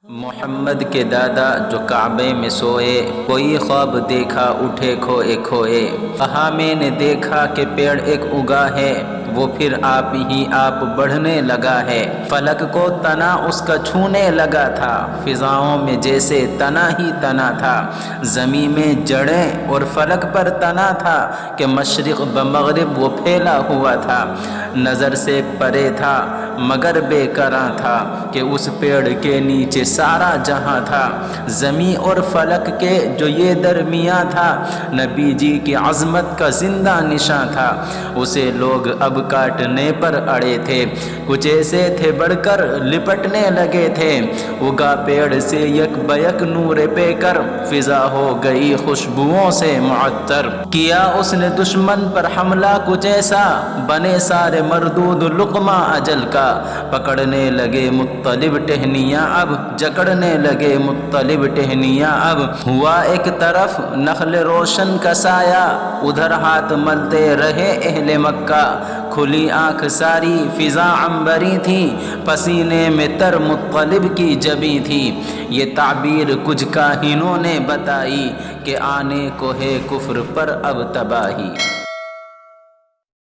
محمد کے دادا جو کعبے میں سوئے، کوئی خواب دیکھا اٹھے کھوئے کھوئے، کہا میں نے دیکھا کہ پیڑ ایک اگا ہے، وہ پھر آپ ہی آپ بڑھنے لگا ہے، فلک کو تنا اس کا چھونے لگا تھا، فضاؤں میں جیسے تنا ہی تنا تھا، زمین میں جڑیں اور فلک پر تنا تھا کہ مشرق بمغرب وہ پھیلا ہوا تھا، نظر سے پرے تھا مگر بے قراں تھا کہ اس پیڑ کے نیچے سارا جہاں تھا، زمین اور فلک کے جو یہ درمیاں تھا، نبی جی کی عظمت کا زندہ نشاں تھا، اسے لوگ اب کاٹنے پر اڑے تھے، کچھ ایسے تھے بڑھ کر لپٹنے لگے تھے، اگا پیڑ سے یک بیک نور پہ کر، فضا ہو گئی خوشبوؤں سے معطر، کیا اس نے دشمن پر حملہ کچھ ایسا، بنے سارے مردود لقمہ اجل کا، پکڑنے لگے مطلب ٹہنیاں اب، جکڑنے لگے مطلب ٹہنیاں اب، ہوا ایک طرف نخل روشن کا سایہ، ادھر ہاتھ ملتے رہے اہل مکہ، کھلی آنکھ ساری فضا عنبری تھی، پسینے میں تر مطلب کی جبیں تھی، یہ تعبیر کچھ کاہنوں نے بتائی کہ آنے کو ہے کفر پر اب تباہی۔